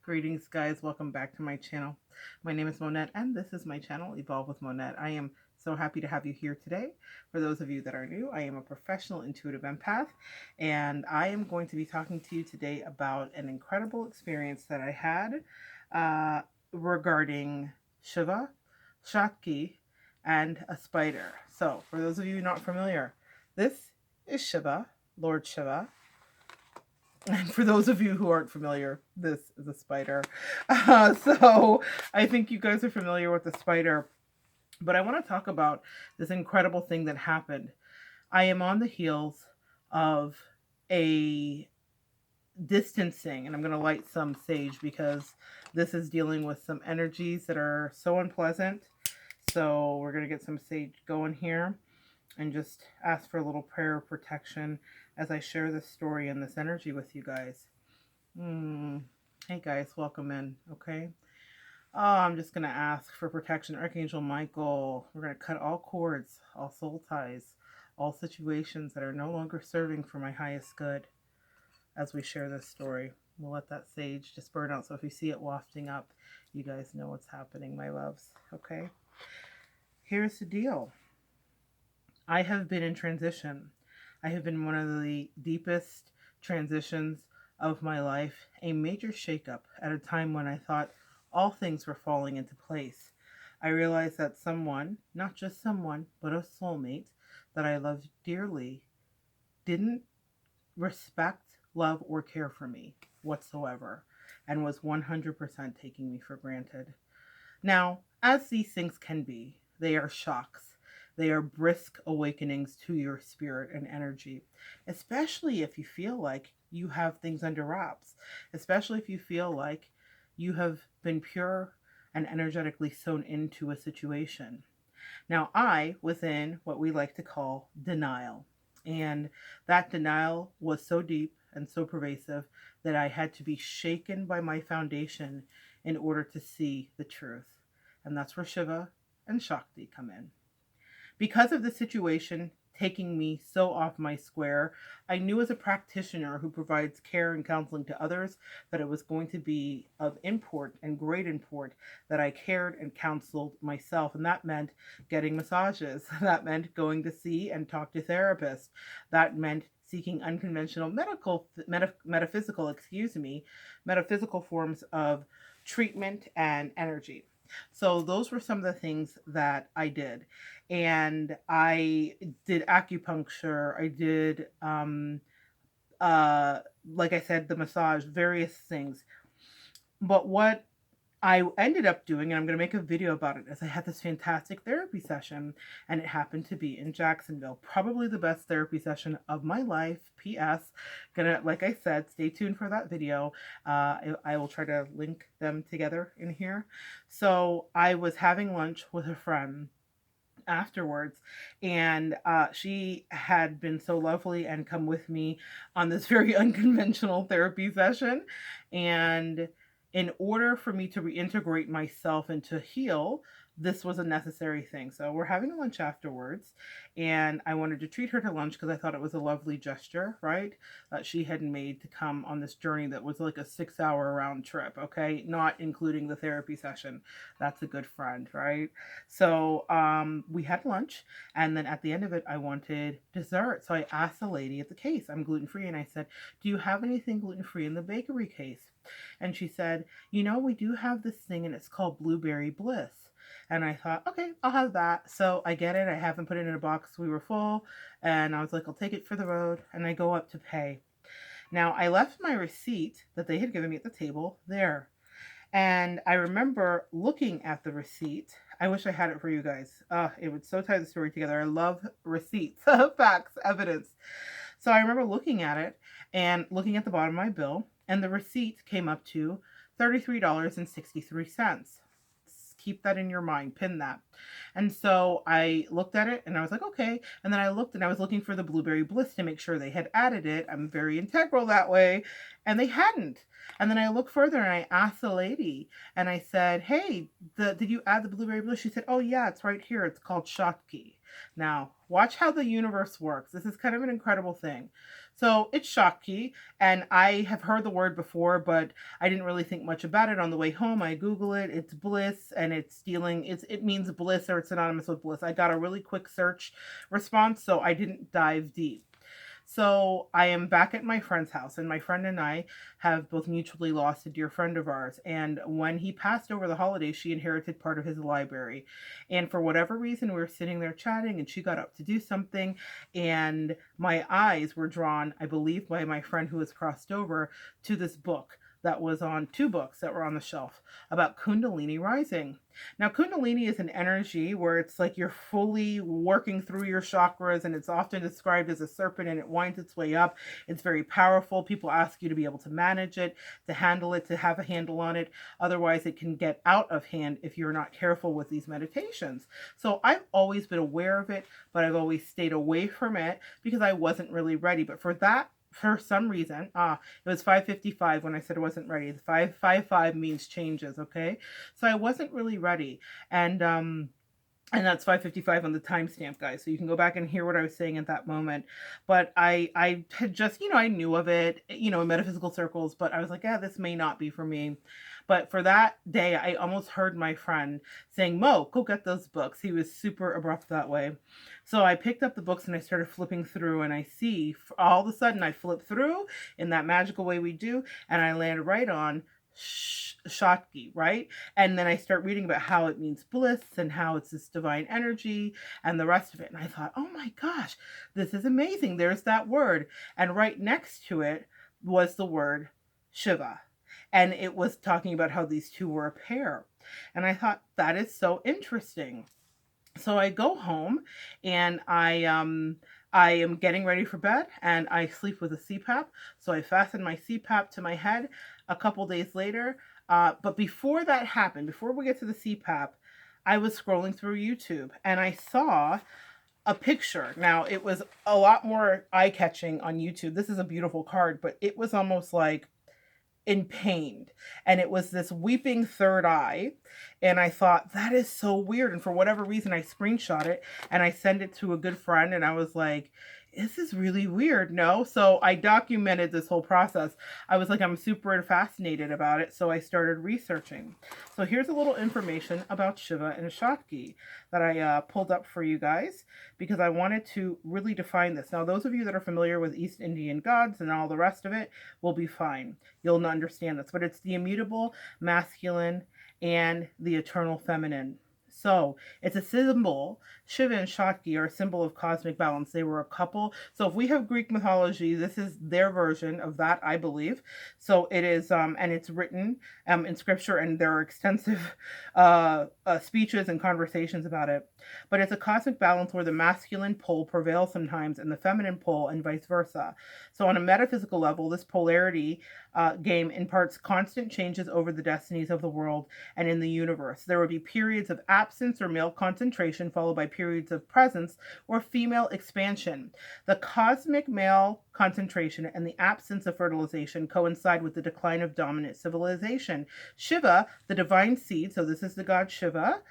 Greetings, guys. Welcome back to my channel. My name is Monette, and this is my channel, Evolve with Monette. I am so happy to have you here today. For those of you that are new, I am a professional intuitive empath, and I am going to be talking to you today about an incredible experience that I had regarding Shiva, SHATKI, and a spider. So, for those of you not familiar, this is Shiva, Lord Shiva. And for those of you who aren't familiar, this is a spider. So I think you guys are familiar with the spider, but I want to talk about this incredible thing that happened. I am on the heels of a distancing, and I'm going to light some sage because this is dealing with some energies that are so unpleasant. So we're going to get some sage going here and just ask for a little prayer of protection as I share this story and this energy with you guys. Hey guys, welcome in, okay? I'm just going to ask for protection. Archangel Michael, we're going to cut all cords, all soul ties, all situations that are no longer serving for my highest good as we share this story. We'll let that sage just burn out. So if you see it wafting up, you guys know what's happening, my loves, okay? Here's the deal. I have been in transition. I have been one of the deepest transitions of my life, a major shakeup at a time when I thought all things were falling into place. I realized that someone, not just someone, but a soulmate that I loved dearly, didn't respect, love, or care for me whatsoever, and was 100% taking me for granted. Now, as these things can be, they are shocks. They are brisk awakenings to your spirit and energy, especially if you feel like you have things under wraps, especially if you feel like you have been pure and energetically sewn into a situation. Now, I was in what we like to call denial, and that denial was so deep and so pervasive that I had to be shaken by my foundation in order to see the truth. And that's where Shiva and Shakti come in. Because of the situation taking me so off my square, I knew as a practitioner who provides care and counseling to others that it was going to be of import and great import that I cared and counseled myself. And that meant getting massages. That meant going to see and talk to therapists. That meant seeking unconventional metaphysical forms of treatment and energy. So those were some of the things that I did. And I did acupuncture. I did, like I said, the massage, various things. But what I ended up doing, and I'm going to make a video about it, is I had this fantastic therapy session, and it happened to be in Jacksonville. Probably the best therapy session of my life. P.S. Gonna, like I said, stay tuned for that video. I will try to link them together in here. So I was having lunch with a friend afterwards, and she had been so lovely and come with me on this very unconventional therapy session. And in order for me to reintegrate myself and to heal, this was a necessary thing. So we're having lunch afterwards, and I wanted to treat her to lunch because I thought it was a lovely gesture, right? That she had made to come on this journey that was like a 6-hour round trip, okay? Not including the therapy session. That's a good friend, right? So we had lunch, and then at the end of it, I wanted dessert. So I asked the lady at the case, I'm gluten-free, and I said, do you have anything gluten-free in the bakery case? And she said, you know, we do have this thing, and it's called Blueberry Bliss. And I thought, okay, I'll have that. So I get it. I haven't put it in a box. We were full. And I was like, I'll take it for the road. And I go up to pay. Now, I left my receipt that they had given me at the table there. And I remember looking at the receipt. I wish I had it for you guys. It would so tie the story together. I love receipts, facts, evidence. So I remember looking at it and looking at the bottom of my bill. And the receipt came up to $33.63. Keep that in your mind, pin that. And so I looked at it and I was like, okay. And then I looked and I was looking for the Blueberry Bliss to make sure they had added it. I'm very integral that way. And they hadn't. And then I looked further and I asked the lady and I said, hey, did you add the Blueberry Bliss? She said, oh yeah, it's right here. It's called SHATKI. Now, watch how the universe works. This is kind of an incredible thing. So it's SHATKI, and I have heard the word before, but I didn't really think much about it. On the way home, I Google it. It's bliss, and it's dealing. It means bliss, or it's synonymous with bliss. I got a really quick search response, so I didn't dive deep. So I am back at my friend's house, and my friend and I have both mutually lost a dear friend of ours. And when he passed over the holidays, she inherited part of his library. And for whatever reason, we were sitting there chatting, and she got up to do something. And my eyes were drawn, I believe, by my friend who was crossed over to this book that was on two books that were on the shelf about Kundalini rising. Now, Kundalini is an energy where it's like you're fully working through your chakras, and it's often described as a serpent and it winds its way up. It's very powerful. People ask you to be able to manage it, to handle it, to have a handle on it. Otherwise, it can get out of hand if you're not careful with these meditations. So I've always been aware of it, but I've always stayed away from it because I wasn't really ready. But for some reason, it was 5:55 when I said I wasn't ready. The 5:55 means changes, okay? So I wasn't really ready. And that's 5:55 on the timestamp, guys. So you can go back and hear what I was saying at that moment. But I had just, I knew of it, in metaphysical circles, but I was like, yeah, this may not be for me. But for that day, I almost heard my friend saying, Mo, go get those books. He was super abrupt that way. So I picked up the books and I started flipping through, and I see all of a sudden I flip through in that magical way we do, and I land right on SHATKI, right? And then I start reading about how it means bliss and how it's this divine energy and the rest of it. And I thought, oh my gosh, this is amazing. There's that word. And right next to it was the word SHIVA. And it was talking about how these two were a pair. And I thought, that is so interesting. So I go home and I am getting ready for bed, and I sleep with a CPAP. So I fasten my CPAP to my head a couple days later. But before that happened, before we get to the CPAP, I was scrolling through YouTube and I saw a picture. Now, it was a lot more eye-catching on YouTube. This is a beautiful card, but it was almost like in pain, and it was this weeping third eye, and I thought, that is so weird. And for whatever reason, I screenshot it and I sent it to a good friend, and I was like, this is really weird. No. So I documented this whole process. I was like, I'm super fascinated about it, so I started researching. So here's a little information about Shiva and SHATKI that I pulled up for you guys, because I wanted to really define this. Now, those of you that are familiar with East Indian gods and all the rest of it will be fine. You'll understand this, but it's the immutable masculine and the eternal feminine. So it's a symbol. Shiva and SHATKI are a symbol of cosmic balance. They were a couple. So if we have Greek mythology, this is their version of that, I believe. So it is, and it's written in scripture, and there are extensive speeches and conversations about it. But it's a cosmic balance where the masculine pole prevails sometimes and the feminine pole, and vice versa. So on a metaphysical level, this polarity game imparts constant changes over the destinies of the world and in the universe. There would be periods of absence or male concentration, followed by periods of presence or female expansion. The cosmic male concentration and the absence of fertilization coincide with the decline of dominant civilization. Shiva, the divine seed, so this is the god Shiva,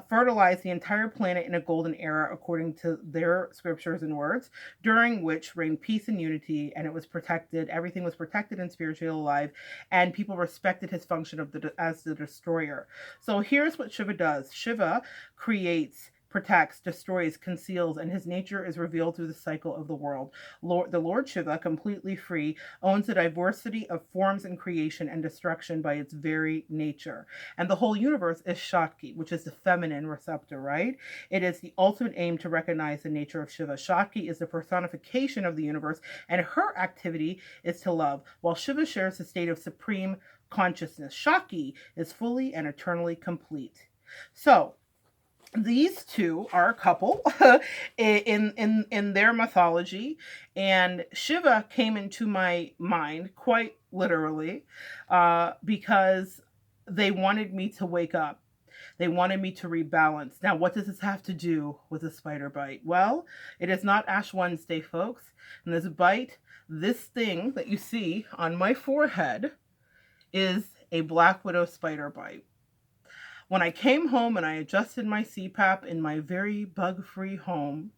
fertilized the entire planet in a golden era, according to their scriptures and words, during which reigned peace and unity, and it was protected. Everything was protected and spiritually alive, and people respected his function as the destroyer. So here's what Shiva does. Shiva creates, protects, destroys, conceals, and his nature is revealed through the cycle of the world. The Lord Shiva, completely free, owns the diversity of forms and creation and destruction by its very nature. And the whole universe is SHATKI, which is the feminine receptor, right? It is the ultimate aim to recognize the nature of Shiva. SHATKI is the personification of the universe, and her activity is to love, while Shiva shares the state of supreme consciousness. SHATKI is fully and eternally complete. So, these two are a couple in their mythology, and Shiva came into my mind quite literally because they wanted me to wake up. They wanted me to rebalance. Now, what does this have to do with a spider bite? Well, it is not Ash Wednesday, folks. And this bite, this thing that you see on my forehead, is a black widow spider bite. When I came home and I adjusted my CPAP in my very bug-free home,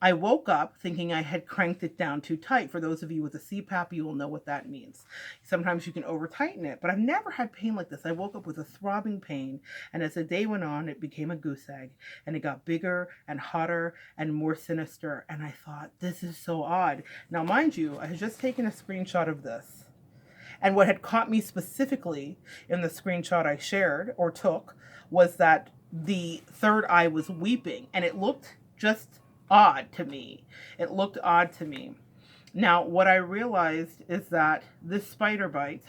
I woke up thinking I had cranked it down too tight. For those of you with a CPAP, you will know what that means. Sometimes you can over tighten it, but I've never had pain like this. I woke up with a throbbing pain, and as the day went on, it became a goose egg, and it got bigger and hotter and more sinister. And I thought, this is so odd. Now, mind you, I had just taken a screenshot of this. And what had caught me specifically in the screenshot I shared or took was that the third eye was weeping, and it looked just odd to me. It looked odd to me. Now, what I realized is that this spider bite,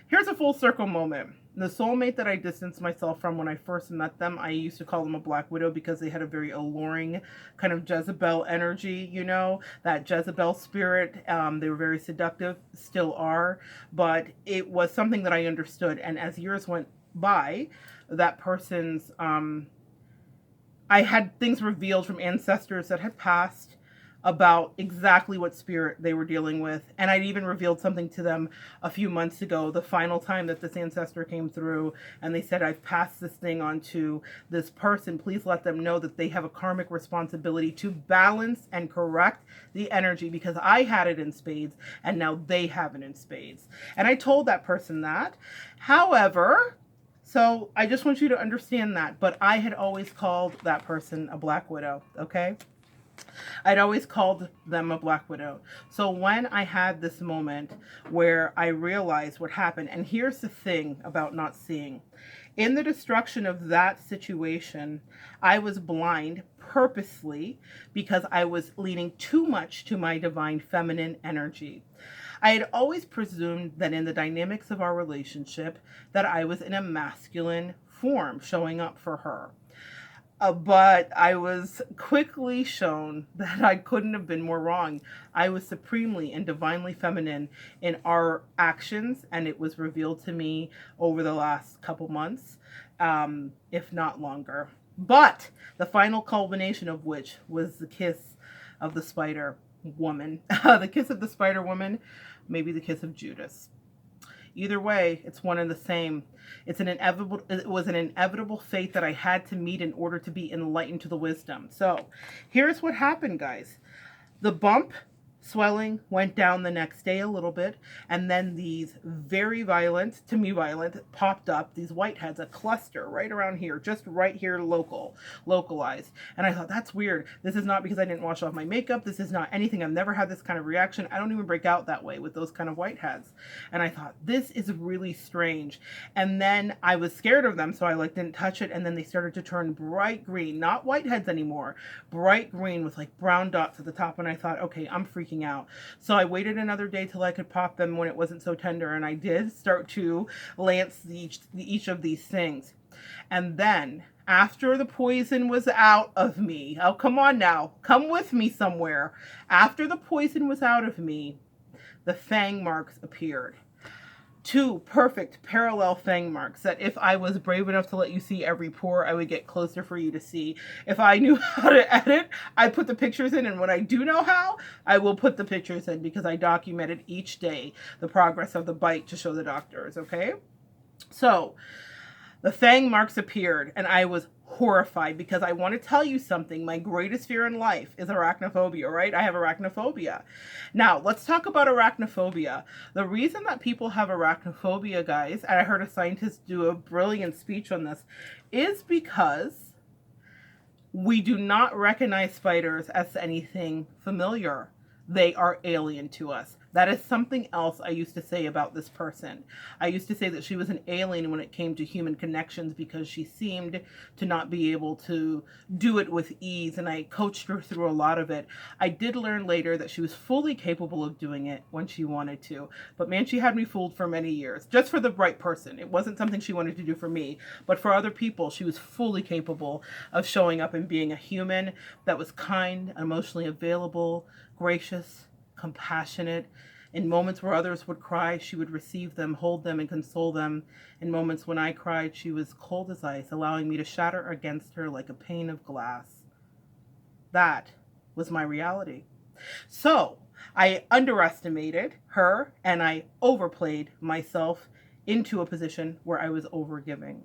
here's a full circle moment. The soulmate that I distanced myself from when I first met them, I used to call them a black widow because they had a very alluring kind of Jezebel energy, you know, that Jezebel spirit. They were very seductive, still are, but it was something that I understood. And as years went by, that person's, I had things revealed from ancestors that had passed about exactly what spirit they were dealing with. And I'd even revealed something to them a few months ago, the final time that this ancestor came through, and they said, I've passed this thing on to this person. Please let them know that they have a karmic responsibility to balance and correct the energy, because I had it in spades and now they have it in spades. And I told that person that. However, so I just want you to understand that. But I had always called that person a black widow, okay? I'd always called them a black widow. So when I had this moment where I realized what happened, and here's the thing about not seeing. In the destruction of that situation, I was blind purposely because I was leaning too much to my divine feminine energy. I had always presumed that in the dynamics of our relationship that I was in a masculine form showing up for her. But I was quickly shown that I couldn't have been more wrong. I was supremely and divinely feminine in our actions, and it was revealed to me over the last couple months, if not longer. But the final culmination of which was the kiss of the spider woman. The kiss of the spider woman, maybe the kiss of Judas. Either way, it's one and the same. It was an inevitable fate that I had to meet in order to be enlightened to the wisdom. So here's what happened, guys. The bump swelling went down the next day a little bit, and then these very violent, to me violent, popped up, these whiteheads, a cluster right around here, just right here, localized. And I thought, that's weird. This is not because I didn't wash off my makeup. This is not anything. I've never had this kind of reaction. I don't even break out that way with those kind of whiteheads. And I thought, this is really strange. And then I was scared of them, so I didn't touch it. And then they started to turn bright green, not whiteheads anymore, bright green with brown dots at the top. And I thought, okay, I'm freaking out. So I waited another day till I could pop them when it wasn't so tender, and I did start to lance each of these things. And then after the poison was out of me, oh, come on now, come with me somewhere. After the poison was out of me, the fang marks appeared. 2 perfect parallel fang marks that if I was brave enough to let you see every pore, I would get closer for you to see. If I knew how to edit, I'd put the pictures in, and when I do know how, I will put the pictures in, because I documented each day the progress of the bite to show the doctors, okay? So the fang marks appeared, and I was horrified, because I want to tell you something. My greatest fear in life is arachnophobia, right? I have arachnophobia. Now, let's talk about arachnophobia. The reason that people have arachnophobia, guys, and I heard a scientist do a brilliant speech on this, is because we do not recognize spiders as anything familiar. They are alien to us. That is something else I used to say about this person. I used to say that she was an alien when it came to human connections, because she seemed to not be able to do it with ease, and I coached her through a lot of it. I did learn later that she was fully capable of doing it when she wanted to. But man, she had me fooled for many years, just for the right person. It wasn't something she wanted to do for me, but for other people, she was fully capable of showing up and being a human that was kind, emotionally available, gracious, compassionate. In moments where others would cry, she would receive them, hold them, and console them. In moments when I cried, she was cold as ice, allowing me to shatter against her like a pane of glass. That was my reality. So I underestimated her, and I overplayed myself into a position where I was overgiving.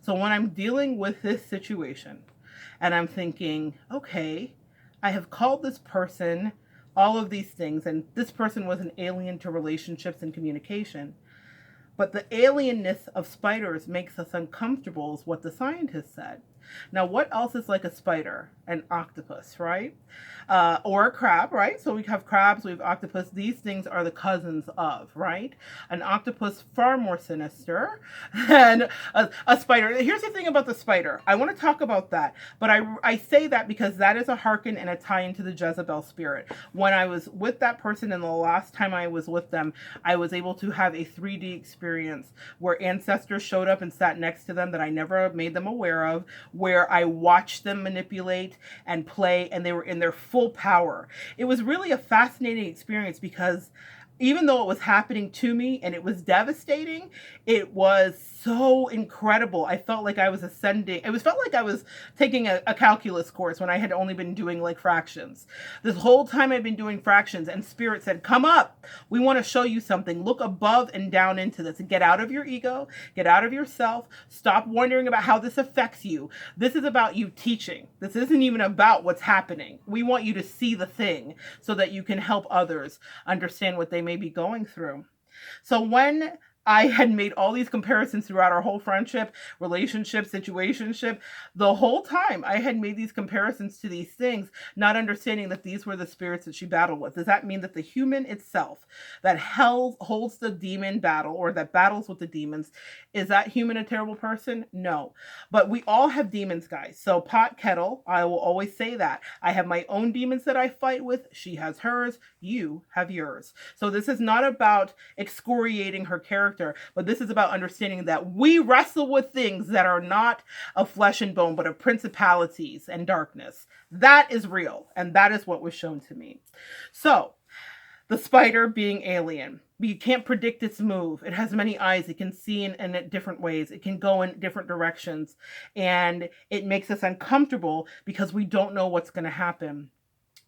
So when I'm dealing with this situation, and I'm thinking, okay, I have called this person all of these things, and this person was an alien to relationships and communication. But the alienness of spiders makes us uncomfortable, is what the scientists said. Now, what else is like a spider? An octopus, right? Or a crab, right? So we have crabs, we have octopus. These things are the cousins of, right? An octopus far more sinister than a spider. Here's the thing about the spider. I want to talk about that, but I say that because that is a hearken and a tie into the Jezebel spirit. When I was with that person and the last time I was with them, I was able to have a 3D experience where ancestors showed up and sat next to them that I never made them aware of, where I watched them manipulate and play, and they were in their full power. It was really a fascinating experience because even though it was happening to me and it was devastating, it was so incredible. I felt like I was ascending. Felt like I was taking a calculus course when I had only been doing like fractions. This whole time I've been doing fractions, and Spirit said, come up. We want to show you something. Look above and down into this and get out of your ego, get out of yourself. Stop wondering about how this affects you. This is about you teaching. This isn't even about what's happening. We want you to see the thing so that you can help others understand what they may be going through. So when I had made all these comparisons throughout our whole friendship, relationship, situationship, the whole time I had made these comparisons to these things, not understanding that these were the spirits that she battled with. Does that mean that the human itself that holds the demon battle, or that battles with the demons, is that human a terrible person? No. But we all have demons, guys. So pot kettle, I will always say that. I have my own demons that I fight with. She has hers. You have yours. So this is not about excoriating her character, but this is about understanding that we wrestle with things that are not of flesh and bone, but of principalities and darkness. That is real, and that is what was shown to me. So, the spider being alien. You can't predict its move. It has many eyes. It can see in different ways. It can go in different directions. And it makes us uncomfortable because we don't know what's going to happen.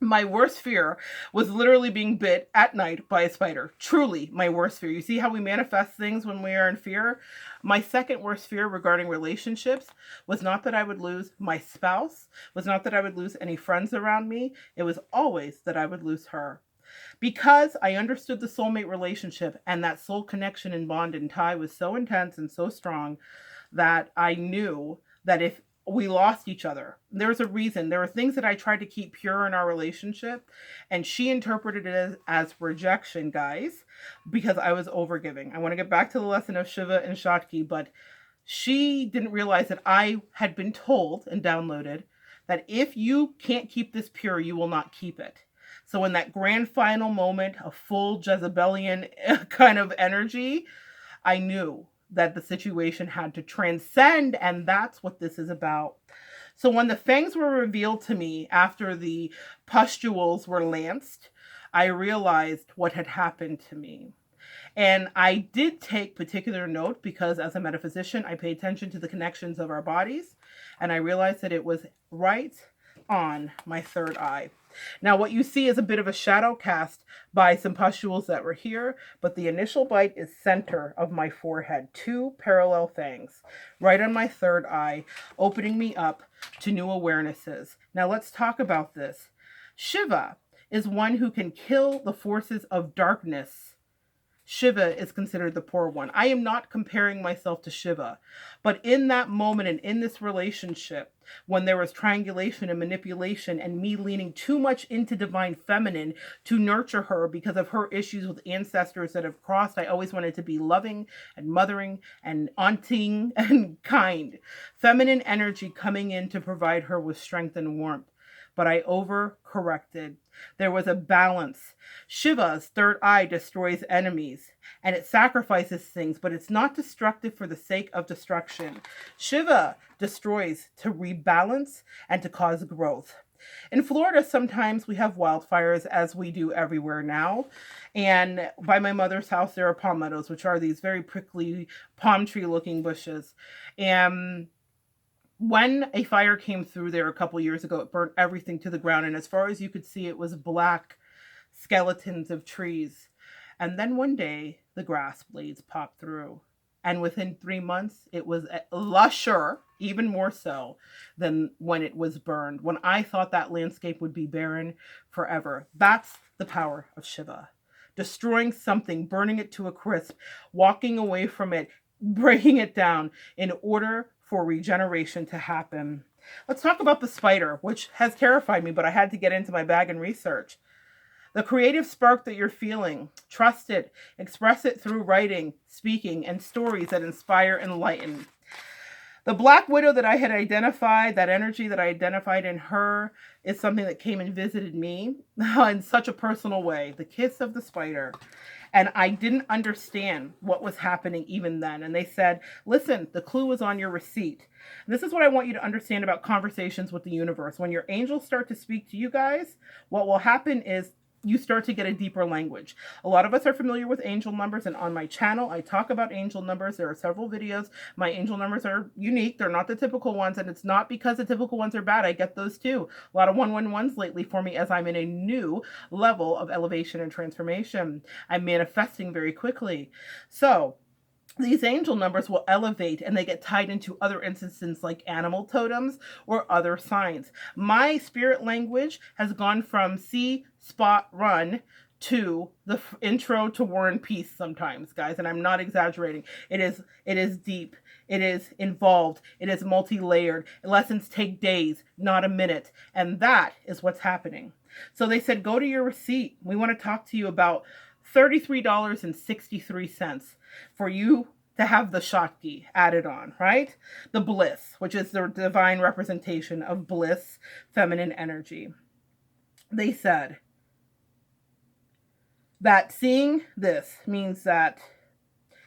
My worst fear was literally being bit at night by a spider. Truly, my worst fear. You see how we manifest things when we are in fear? My second worst fear regarding relationships was not that I would lose my spouse, was not that I would lose any friends around me. It was always that I would lose her. Because I understood the soulmate relationship, and that soul connection and bond and tie was so intense and so strong that I knew that if we lost each other, there's a reason. There were things that I tried to keep pure in our relationship, and she interpreted it as rejection, guys, because I was overgiving. I want to get back to the lesson of Shiva and Shatki, but she didn't realize that I had been told and downloaded that if you can't keep this pure, you will not keep it. So in that grand final moment of full Jezebelian kind of energy, I knew that the situation had to transcend, and that's what this is about. So when the fangs were revealed to me after the pustules were lanced, I realized what had happened to me. And I did take particular note because as a metaphysician, I pay attention to the connections of our bodies, and I realized that it was right on my third eye. Now, what you see is a bit of a shadow cast by some pustules that were here, but the initial bite is center of my forehead. 2 parallel fangs right on my third eye, opening me up to new awarenesses. Now, let's talk about this. Shiva is one who can kill the forces of darkness. Shiva is considered the poor one. I am not comparing myself to Shiva, but in that moment and in this relationship, when there was triangulation and manipulation and me leaning too much into divine feminine to nurture her because of her issues with ancestors that have crossed, I always wanted to be loving and mothering and aunting and kind. Feminine energy coming in to provide her with strength and warmth. But I overcorrected. There was a balance. Shiva's third eye destroys enemies, and it sacrifices things, but it's not destructive for the sake of destruction. Shiva destroys to rebalance and to cause growth. In Florida, sometimes we have wildfires, as we do everywhere now. And by my mother's house, there are palm meadows, which are these very prickly palm tree looking bushes. And when a fire came through there a couple years ago, it burnt everything to the ground. And as far as you could see, it was black skeletons of trees. And then one day, the grass blades popped through. And within 3 months, it was lusher, even more so than when it was burned. When I thought that landscape would be barren forever. That's the power of Shiva. Destroying something, burning it to a crisp, walking away from it, breaking it down in order for regeneration to happen. Let's talk about the spider, which has terrified me, but I had to get into my bag and research. The creative spark that you're feeling, trust it, express it through writing, speaking, and stories that inspire and enlighten. The Black Widow that I had identified, that energy that I identified in her, is something that came and visited me in such a personal way. The kiss of the spider. And I didn't understand what was happening even then. And they said, listen, the clue was on your receipt. And this is what I want you to understand about conversations with the universe. When your angels start to speak to you guys, what will happen is you start to get a deeper language. A lot of us are familiar with angel numbers, and on my channel, I talk about angel numbers. There are several videos. My angel numbers are unique. They're not the typical ones, and it's not because the typical ones are bad. I get those too. A lot of 111s lately for me as I'm in a new level of elevation and transformation. I'm manifesting very quickly. So these angel numbers will elevate and they get tied into other instances like animal totems or other signs. My spirit language has gone from see, spot, run to the intro to War and Peace sometimes, guys, and I'm not exaggerating. It is deep. It is involved. It is multi-layered. Lessons take days, not a minute. And that is what's happening. So they said, go to your receipt. We want to talk to you about $33.63 for you to have the SHATKI added on, right? The bliss, which is the divine representation of bliss, feminine energy. They said that seeing this means that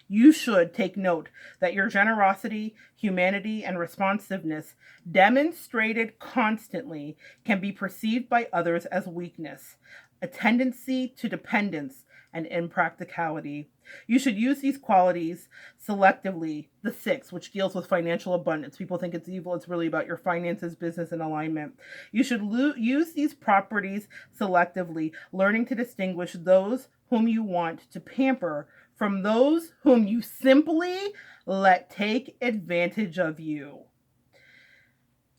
you should take note that your generosity, humanity, and responsiveness demonstrated constantly can be perceived by others as weakness, a tendency to dependence, and impracticality. You should use these qualities selectively. The 6, which deals with financial abundance. People think it's evil. It's really about your finances, business, and alignment. You should use these properties selectively, learning to distinguish those whom you want to pamper from those whom you simply let take advantage of you.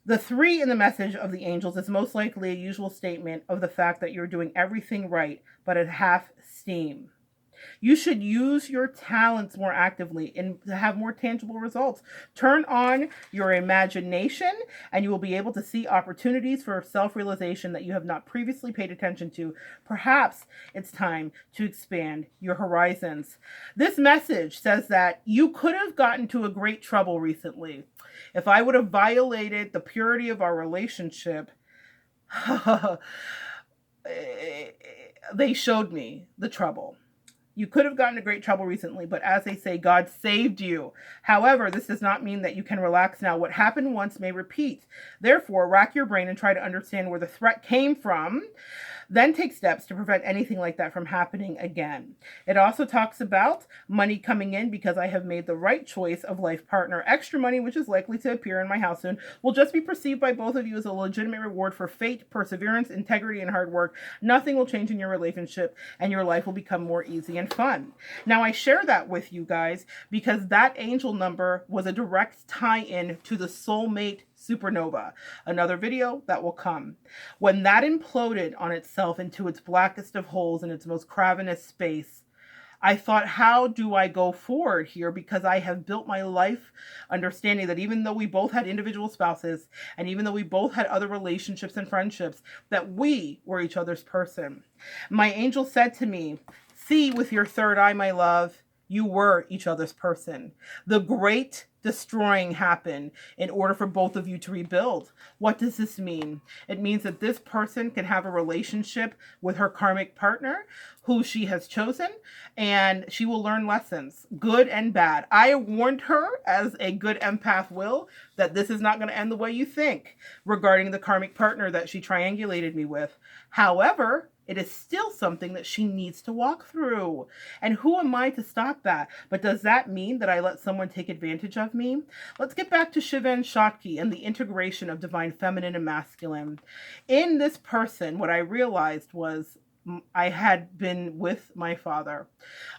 The 3 in the message of the angels is most likely a usual statement of the fact that you're doing everything right, but at half steam. You should use your talents more actively and to have more tangible results. Turn on your imagination and you will be able to see opportunities for self-realization that you have not previously paid attention to. Perhaps it's time to expand your horizons. This message says that you could have gotten into a great trouble recently. If I would have violated the purity of our relationship, they showed me the trouble. You could have gotten into great trouble recently, but as they say, God saved you. However, this does not mean that you can relax now. What happened once may repeat. Therefore, rack your brain and try to understand where the threat came from. Then take steps to prevent anything like that from happening again. It also talks about money coming in because I have made the right choice of life partner. Extra money, which is likely to appear in my house soon, will just be perceived by both of you as a legitimate reward for fate, perseverance, integrity, and hard work. Nothing will change in your relationship, and your life will become more easy and fun. Now, I share that with you guys because that angel number was a direct tie-in to the soulmate supernova, another video that will come. When that imploded on itself into its blackest of holes in its most cavernous space, I thought, how do I go forward here? Because I have built my life understanding that even though we both had individual spouses, and even though we both had other relationships and friendships, that we were each other's person. My angel said to me, see with your third eye, my love, you were each other's person. The great destroying happened in order for both of you to rebuild. What does this mean? It means that this person can have a relationship with her karmic partner who she has chosen, and she will learn lessons, good and bad. I warned her, as a good empath will, that this is not going to end the way you think regarding the karmic partner that she triangulated me with. However, it is still something that she needs to walk through. And who am I to stop that? But does that mean that I let someone take advantage of me? Let's get back to Shiva and SHATKI and the integration of divine feminine and masculine. In this person, what I realized was I had been with my father.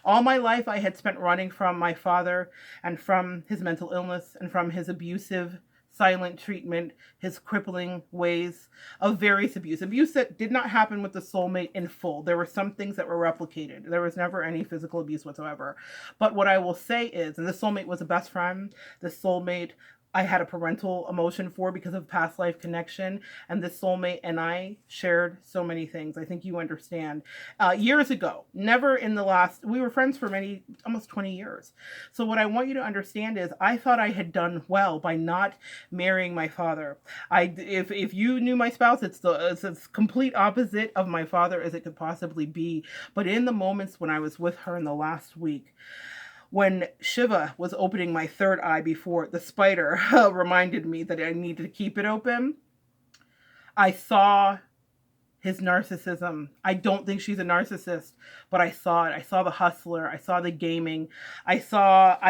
All my life, I had spent running from my father and from his mental illness and from his abusive, silent treatment, his crippling ways of various abuse. Abuse that did not happen with the soulmate in full. There were some things that were replicated. There was never any physical abuse whatsoever. But what I will say is, and this soulmate was a best friend, this soulmate I had a parental emotion for because of past life connection. And this soulmate and I shared so many things. I think you understand. Years ago, never in the last, we were friends for almost 20 years. So what I want you to understand is I thought I had done well by not marrying my father. If you knew my spouse, it's as complete opposite of my father as it could possibly be. But in the moments when I was with her in the last week, when Shiva was opening my third eye before the spider reminded me that I needed to keep it open, I saw his narcissism. I don't think she's a narcissist, but I saw it. I saw the hustler. I saw the gaming. I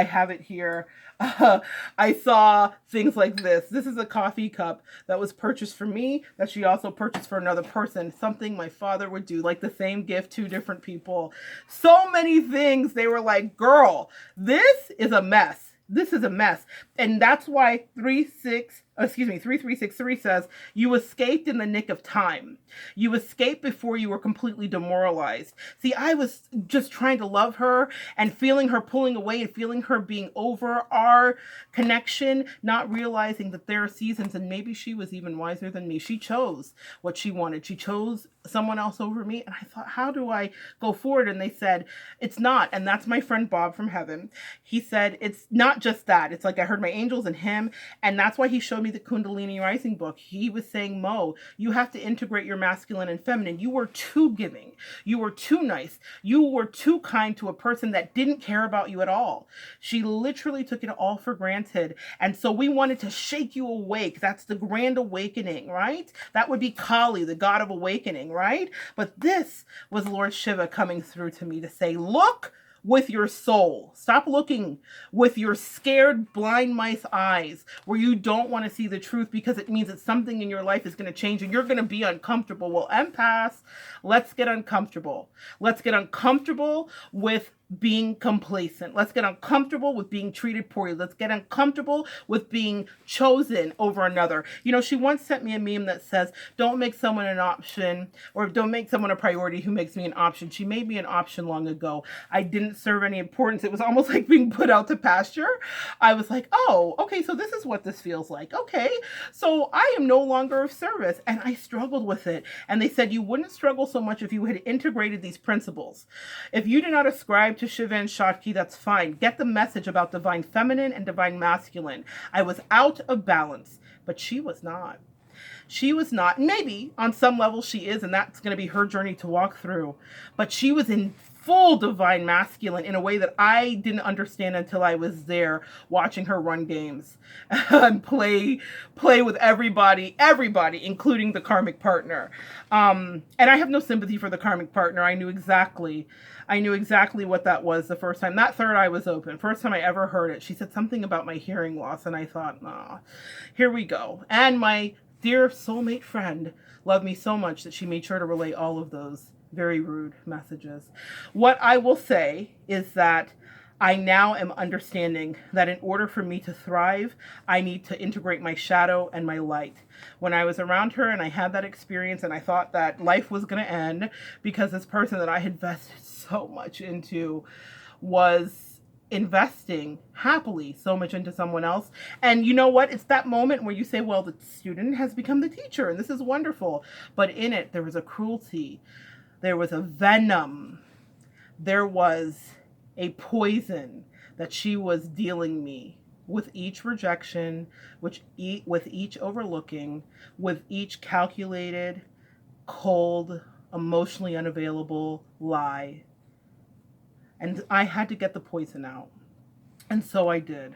have it here. I saw things like this. This is a coffee cup that was purchased for me that she also purchased for another person. Something my father would do, like the same gift, two different people. So many things. They were like, girl, this is a mess. This is a mess. And that's why 3363 says, you escaped in the nick of time. You escaped before you were completely demoralized. See, I was just trying to love her and feeling her pulling away and feeling her being over our connection, not realizing that there are seasons, and maybe she was even wiser than me. She chose what she wanted. She chose someone else over me. And I thought, how do I go forward? And they said, it's not. And that's my friend Bob from heaven. He said, it's not just that. It's like I heard my angels and him. And that's why he showed me the Kundalini Rising book. He was saying, Mo, you have to integrate your masculine and feminine. You were too giving. You were too nice. You were too kind to a person that didn't care about you at all. She literally took it all for granted. And so we wanted to shake you awake. That's the grand awakening, right? That would be Kali, the god of awakening, right? But this was Lord Shiva coming through to me to say, look with your soul. Stop looking with your scared blind mice eyes where you don't want to see the truth because it means that something in your life is going to change and you're going to be uncomfortable. Well, empaths, let's get uncomfortable. Let's get uncomfortable with being complacent. Let's get uncomfortable with being treated poorly. Let's get uncomfortable with being chosen over another. You know, she once sent me a meme that says, don't make someone an option, or don't make someone a priority who makes me an option. She made me an option long ago. I didn't serve any importance. It was almost like being put out to pasture. I was like, oh, okay, so this is what this feels like. Okay, so I am no longer of service. And I struggled with it. And they said, you wouldn't struggle so much if you had integrated these principles. If you do not ascribe to Shiva and Shatki, that's fine. Get the message about divine feminine and divine masculine. I was out of balance, but she was not. She was not. Maybe on some level she is, and that's going to be her journey to walk through. But she was in full divine masculine in a way that I didn't understand until I was there watching her run games and play with everybody, including the karmic partner. And I have no sympathy for the karmic partner. I knew exactly what that was the first time. That third eye was open. First time I ever heard it. She said something about my hearing loss, and I thought, nah, here we go. And my dear soulmate friend loved me so much that she made sure to relay all of those very rude messages. What I will say is that I now am understanding that in order for me to thrive, I need to integrate my shadow and my light. When I was around her and I had that experience and I thought that life was going to end because this person that I had invested so much into was investing happily so much into someone else. And you know what? It's that moment where you say, well, the student has become the teacher and this is wonderful. But in it, there was a cruelty. There was a venom. There was a poison that she was dealing me with each rejection, with each overlooking, with each calculated, cold, emotionally unavailable lie. And I had to get the poison out. And so I did.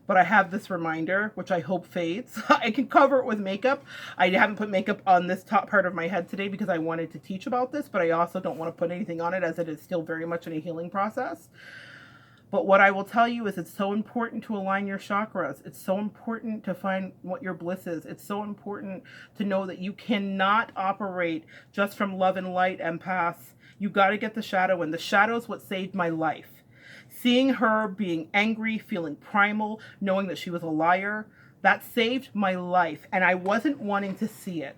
But I have this reminder, which I hope fades. I can cover it with makeup. I haven't put makeup on this top part of my head today because I wanted to teach about this, but I also don't want to put anything on it as it is still very much in a healing process. But what I will tell you is it's so important to align your chakras. It's so important to find what your bliss is. It's so important to know that you cannot operate just from love and light, empaths. You got to get the shadow in. The shadow is what saved my life. Seeing her being angry, feeling primal, knowing that she was a liar, that saved my life. And I wasn't wanting to see it.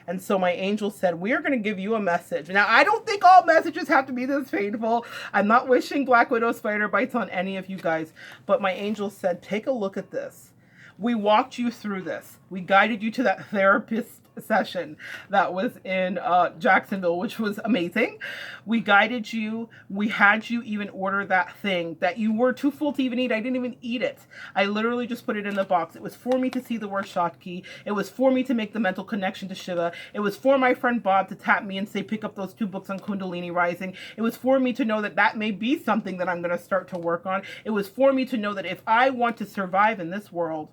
And so my angel said, we are going to give you a message. Now, I don't think all messages have to be this painful. I'm not wishing Black Widow spider bites on any of you guys. But my angel said, take a look at this. We walked you through this. We guided you to that therapist session that was in Jacksonville, which was amazing. We guided you. We had you even order that thing that you were too full to even eat. I didn't even eat it. I literally just put it in the box. It was for me to see the word SHATKI. It was for me to make the mental connection to Shiva. It was for my friend Bob to tap me and say, pick up those 2 books on Kundalini Rising. It was for me to know that that may be something that I'm going to start to work on. It was for me to know that if I want to survive in this world,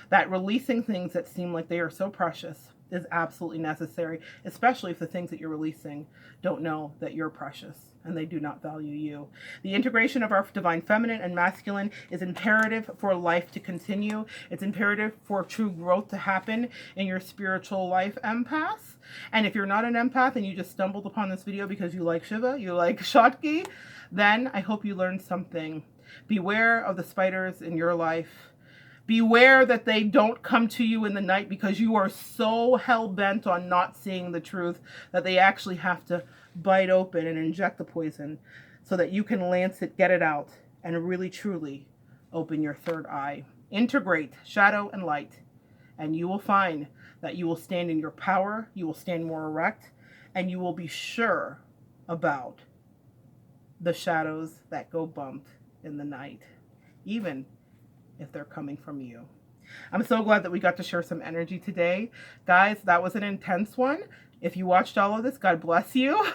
that releasing things that seem like they are so precious is absolutely necessary, especially if the things that you're releasing don't know that you're precious and they do not value you. The integration of our divine feminine and masculine is imperative for life to continue. It's imperative for true growth to happen in your spiritual life, empaths. And if you're not an empath and you just stumbled upon this video because you like Shiva, you like SHATKI, then I hope you learned something. Beware of the spiders in your life. Beware that they don't come to you in the night because you are so hell-bent on not seeing the truth that they actually have to bite open and inject the poison so that you can lance it, get it out, and really truly open your third eye. Integrate shadow and light, and you will find that you will stand in your power, you will stand more erect, and you will be sure about the shadows that go bump in the night, even if they're coming from you. I'm so glad that we got to share some energy today. Guys, that was an intense one. If you watched all of this, God bless you.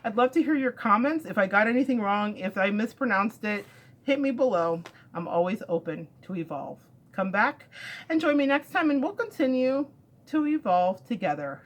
I'd love to hear your comments. If I got anything wrong, if I mispronounced it, hit me below. I'm always open to evolve. Come back and join me next time and we'll continue to evolve together.